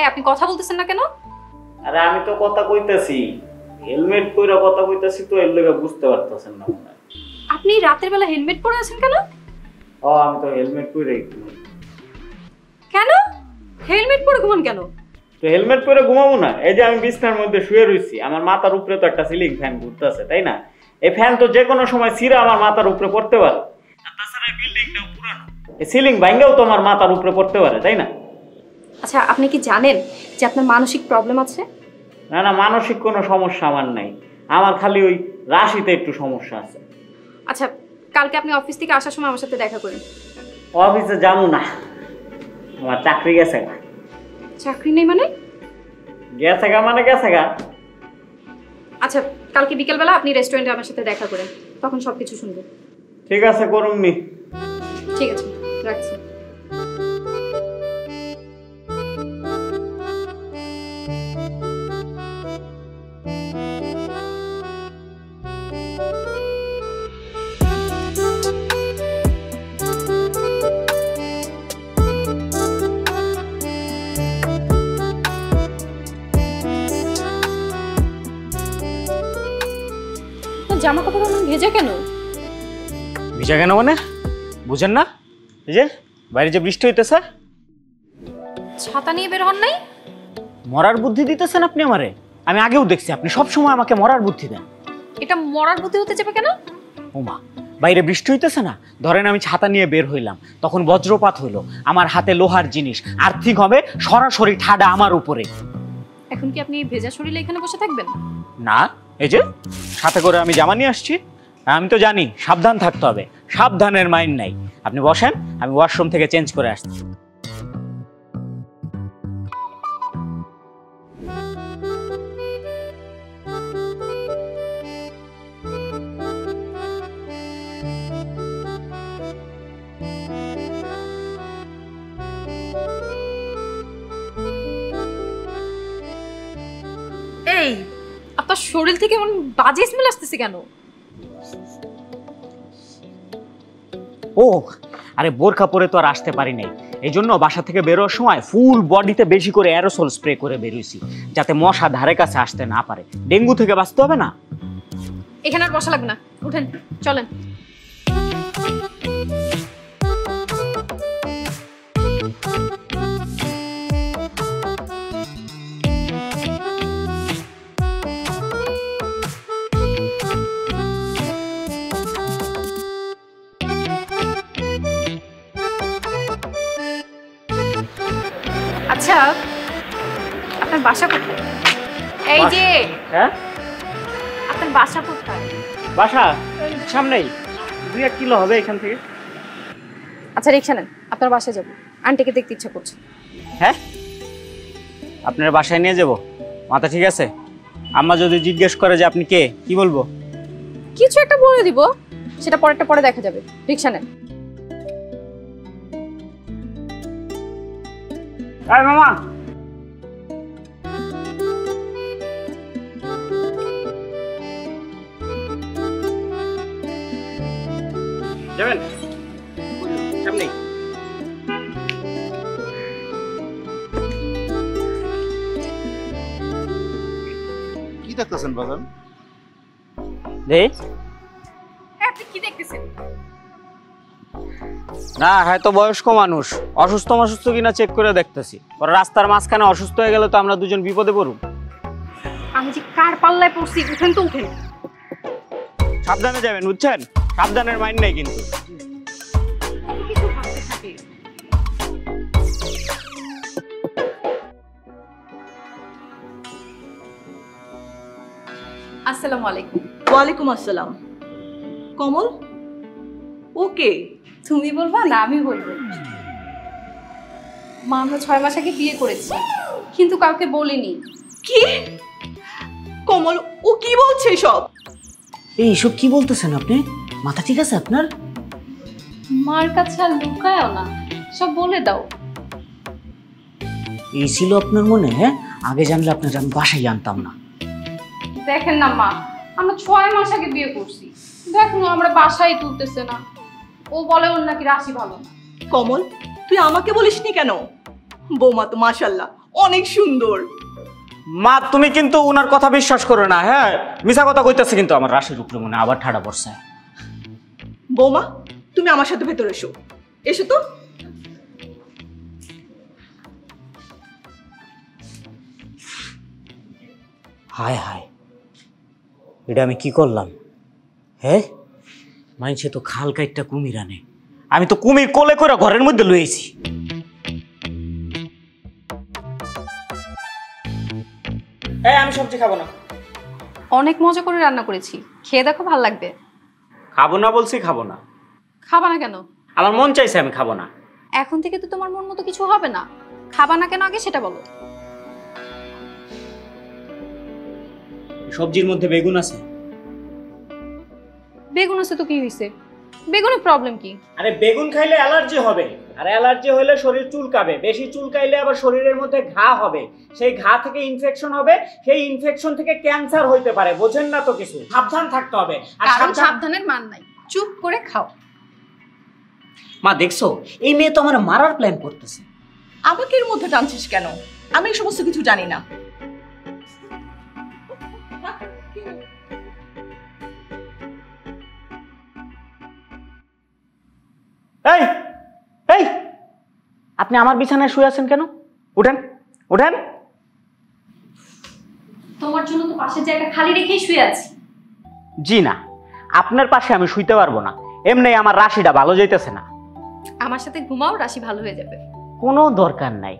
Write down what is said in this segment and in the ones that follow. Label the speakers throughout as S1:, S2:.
S1: এই আপনি কথা বলতেছেন না কেন?
S2: আরে আমি তো কথা কইতাছি, হেলমেট পরে কথা কইতাছি তো, এর লাগা বুঝতে পারতাছেন না মনে হয়।
S1: আপনি রাতের বেলা হেলমেট পরে আছেন কেন?
S2: আমি তো হেলমেট পরেই ঘুমাই।
S1: কেন হেলমেট পরে ঘুমান কেন?
S2: তো হেলমেট পরে ঘুমাবো না? এই যে আমি বিছনার মধ্যে শুয়ে রইছি, আমার মাথার উপরে তো একটা সিলিং ফ্যান ঘুরতেছে, তাই না? এই ফ্যান তো যে কোনো সময় ছিঁড়ে আমার মাথার উপরে পড়তে পারে। আর তাছাড়া এই বিল্ডিংটাও পুরানো, এই সিলিং ভাঙাও তো আমার মাথার উপরে পড়তে পারে, তাই না?
S1: আচ্ছা আপনি কি জানেন যে আপনার মানসিক প্রবলেম আছে?
S2: না না, মানসিক কোনো সমস্যা আমার নাই, আমার খালি ওই রাশিতে একটু সমস্যা আছে।
S1: আচ্ছা কালকে আপনি অফিস থেকে আসার সময় আমার সাথে দেখা করেন।
S2: অফিসে যাবো না, আমার চাকরি গেছে গা।
S1: চাকরি নেই মানে?
S2: গেছে গা মানে গেছে গা।
S1: আচ্ছা কালকে বিকেলবেলা আপনি রেস্টুরেন্টে আমার সাথে দেখা করেন, তখন সবকিছু শুনবেন।
S2: ঠিক আছে, করুমনি।
S1: ঠিক আছে, রাখছি। জামা কাপড় ভেজা কেন?
S2: ভিজা কেন মানে বুঝেন না? এই যে বাইরে যে বৃষ্টি হইতেছে,
S1: ছাতা নিয়ে বের হন নাই?
S2: মরার বুদ্ধি দিতেছেন আপনি আমারে? আমি আগেও দেখছি আপনি সব সময় আমাকে মরার বুদ্ধি দেন।
S1: এটা মরার বুদ্ধি হতে যাবে কেন?
S2: ওমা, বাইরে বৃষ্টি হইতেছে না, ধরেন আমি ছাতা নিয়ে বের হইলাম, তখন বজ্রপাত হইলো, আমার হাতে লোহার জিনিস, আর্থিক হবে সরাসরি ঠাডা আমার উপরে।
S1: এখন কি আপনি ভেজা শরীরে এখানে বসে থাকবেন?
S2: না, এই যে সাথে করে আমি জামা নিয়ে আসছি, আমি তো জানি সাবধান থাকতে হবে, সাবধানের মাইন্ড নাই। আপনি বসেন, আমি ওয়াশরুম থেকে চেঞ্জ করে আসছি।
S1: এই আপনার শরীর থেকে এমন বাজে স্মেল আসতেছে কেন?
S2: ও আরে, বোরখা পরে তো আর আসতে পারি নাই, এই জন্য বাসা থেকে বেরোর সময় ফুল বডিতে বেশি করে অ্যারোসল স্প্রে করে বেরোইছি, যাতে মশা ধারে কাছে আসতে না পারে। ডেঙ্গু থেকে বাঁচতে হবে না।
S1: এখানে আর বসা লাগবে না, উঠেন চলেন। আচ্ছা আপনার বাসা কোথায়? এই যে
S2: হ্যাঁ,
S1: আপনার বাসা কোথায়?
S2: বাসা সামনেই, 2-1 কিলো হবে এখান থেকে।
S1: আচ্ছা রিক্সা নেন, আপনার বাসায় যাবো, আন্টিকে দেখতে ইচ্ছা করছে।
S2: হ্যাঁ, আপনার বাসায় নিয়ে যাব? মাথা ঠিক আছে? আম্মা যদি জিজ্ঞেস করে যে আপনি কে, কি বলবো?
S1: কিছু একটা বলে দিব, সেটা পরেরটা পরে দেখা যাবে। রিক্সা নেন।
S2: আয় মামা, যাবেন সামনেই।
S3: কি দেখতেছেন বাজান?
S1: আপনি কি দেখতেছেন?
S2: না, হ্যাঁ তো বয়স্ক মানুষ, অসুস্থ কিনা চেক করে দেখতেছি। পরে রাস্তার মাঝখানে অসুস্থ হয়ে গেলে তো আমরা দুজন বিপদে পড়ব।
S1: আমি যে কার পাল্লায় পড়ছি, উঠেন তো উঠেন।
S2: সাবধানে যাবেন, বুঝছেন? সাবধানের মাইন্ড নাই কিন্তু।
S1: কিছু ভাবতে থাকে। আসসালামু আলাইকুম।
S4: ওয়ালাইকুম আসসালাম। কমল, ওকে?
S1: তুমি বলবা না আমি বলবো? মা আমরা 6 মাস আগে বিয়ে করেছি, কিন্তু কাউকে বলিনি।
S4: কি? কমল, ও কি বলছে সব?
S2: এইসব কি বলতেছেন আপনি? মাথা ঠিক আছে আপনার?
S1: মার কাছে আর লুকায়ও না, সব বলে দাও।
S2: এই ছিল আপনার মনে? হ্যাঁ, আগে জানলে আপনার আমি বাসায় জানতাম না।
S1: দেখেন না মা, আমরা 6 মাস আগে বিয়ে করছি, দেখুন আমরা বাসায় তুলতেছে না। ও বলে ওর নাকি রাশি ভালো না।
S4: কমল, তুই আমাকে বলিসনি কেন? বৌমা তো মাশাআল্লাহ অনেক সুন্দর।
S2: মা তুমি কিন্তু ওনার কথা বিশ্বাস করো না, হ্যাঁ মিছা কথা কইতাছে কিন্তু আমার রাশির উপরে মনে আবার ঠাড়া পড়ছে।
S4: বৌমা তুমি আমার সাথে ভেতরে এসো, এসো তো।
S2: হায় হায়, এটা আমি কি করলাম? হ্যাঁ মাইনছে তো খাল কাইটটা কুমির আনে, আমি তো কুমির কোলে করে ঘরের মধ্যে লইছি। আমি সবজি খাবো না।
S1: অনেক মজা করে রান্না করেছি, খেয়ে দেখো, ভাল লাগবে।
S2: খাবো না বলছি, খাবো না।
S1: খাবা না কেন?
S2: আমার মন চাইছে, আমি খাবো না।
S1: এখন থেকে তো তোমার মন মতো কিছু হবে না। খাবা না কেন আগে সেটা বলো।
S2: সবজির মধ্যে বেগুন আছে।
S1: বেগুন আছে তো কি হয়েছে? বেগুনের প্রবলেম কি?
S2: আরে বেগুন খাইলে অ্যালার্জি হবে, আর অ্যালার্জি হলে শরীর চুলকাবে, বেশি চুলকাইলে আবার শরীরের মধ্যে ঘা হবে, সেই ঘা থেকে ইনফেকশন হবে, সেই ইনফেকশন থেকে ক্যান্সার হইতে পারে। বোঝেন না তো কিছু, সাবধান থাকতে হবে। আর
S1: সাবধানের মান নাই, চুপ করে খাও।
S2: মা দেখছো, এই মেয়ে তো আমার মারার প্ল্যান করতেছে।
S4: আমাকে এর মধ্যে টানছিস কেন? আমি এই সমস্ত কিছু জানি না।
S2: এই এই আপনি আমার বিছানায় শুয়ে আছেন কেন? উঠেন উঠেন।
S1: তোমার জন্য তো পাশের জায়গা খালি রেখেই শুয়ে আছি।
S2: জি না, আপনার পাশে আমি শুইতে পারবো না, এমনি আমার রাশিটা ভালো যাইতেছে না।
S1: আমার সাথে ঘুমাও, রাশি ভালো হয়ে যাবে।
S2: কোনো দরকার নাই,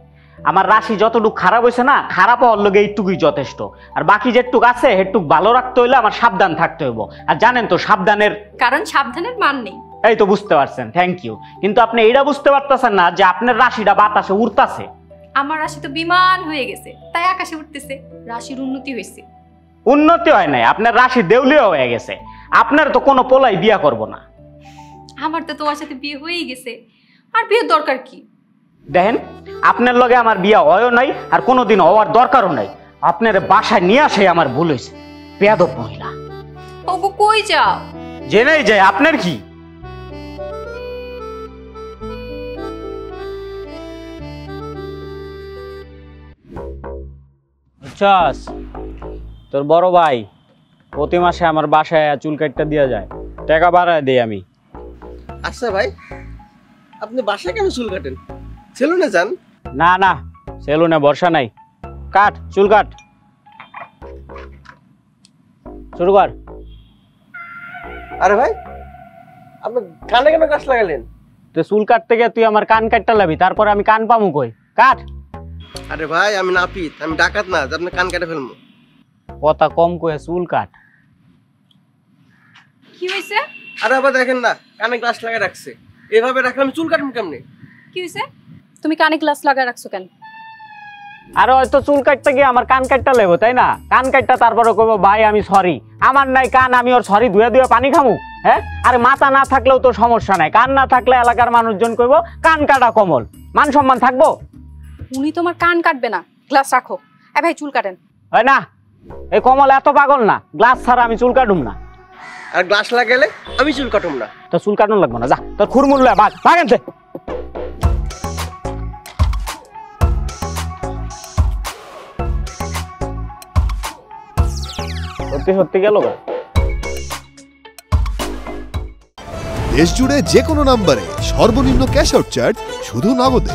S2: আমার রাশি যতটুকু খারাপ হয়েছে না, খারাপ হওয়ার লগে এইটুকুই যথেষ্ট। আর বাকি যেটুক আছে সেটুক ভালো রাখতে হইলে আমার সাবধান থাকতে হইব। আর জানেন তো সাবধানের
S1: কারণ সাবধানের মান নেই।
S2: এই তো বুঝতে পারছেন, থ্যাংক ইউ। কিন্তু আপনি এইটা বুঝতে পারতেছেন না যে আপনার রাশিটা বাতাসে উড়তাছে।
S1: আমার রাশি তো বিমান হয়ে গেছে, তাই আকাশে উঠতেছে। রাশির উন্নতি হয়েছে।
S2: উন্নতি হয় নাই, আপনার রাশি দেউলিয়া হয়ে গেছে। আপনার তো কোনো পোলাই বিয়া করব না।
S1: আমার তো তোমার সাথে বিয়ে হয়েই গেছে, আর বিয়ের দরকার কি?
S2: দেখেন, আপনার লগে আমার বিয়া হয়ও নাই, আর কোনোদিন হওয়ার দরকারও নাই। আপনার বাসায় নিয়ে আসে আমার ভুল হয়েছে। বেয়াদব মহিলা।
S1: ওগো কই যাও?
S2: জেনেই যায়, আপনার কি? বুঝছস, তোর বড় ভাই প্রতি মাসে আমার বাসায় চুল কাটটা দিয়া যায়, টাকা বাড়ায় দেই আমি।
S5: আচ্ছা ভাই, আপনি বাসায় কেন চুল কাটেন? সেলুনে যান।
S2: না না, সেলুনে বর্ষা নাই। কাট, চুল কাট, শুরু কর।
S5: আরে ভাই, আপনি কানে কেন গাছ লাগালেন?
S2: তো চুল কাটতে গিয়ে তুই আমার কান কাটটা লাবি, তারপরে আমি কান পামু কই? কাট।
S5: আরে ভাই, আমি নাপিত, আমি ডাকাত না যে আপনি কান কেটে ফেলবো।
S2: কথা কম কয়ে চুল কাট।
S1: কি হয়েছে?
S5: আরে আবার দেখেন না, কানে গ্লাস লাগাই রাখছে। এভাবে রাখলে আমি চুল কাটবো কেমনে?
S1: কি হয়েছে? তুমি কানে গ্লাস লাগা রাখছো কেন?
S2: আর হয়তো চুল কাটতে গিয়ে আমার কান কাটটা লেবো, তাই না? কান কাটটা তারপরে কইবো ভাই আমি সরি, আমার নাই কান, আমি ওর সরি ধুয়ে ধুয়ে পানি খামু? হ্যাঁ, আরে মাথা না থাকলেও তো সমস্যা নাই, কান না থাকলে এলাকার মানুষজন কইবো কান কাটা কমল। মান সম্মান থাকবো?
S1: উনি তোমার কান কাটবে না, গ্লাস রাখো। এ ভাই চুল কাটেন।
S2: হয় না, এই কমল এত পাগল না, গ্লাস ছাড়া আমি চুল কাটুম না।
S5: আর গ্লাস লাগালে আমি চুল কাটুম না।
S2: তো চুল কাটুন লাগবো না, যা তোর খুরমুল্লা ভাগ ভাগ এনতে। সত্যি সত্যি গেল গা।
S6: দেশ জুড়ে যে কোনো নম্বরে সর্বনিম্ন ক্যাশ আউট চার্জ শুধু নগদে।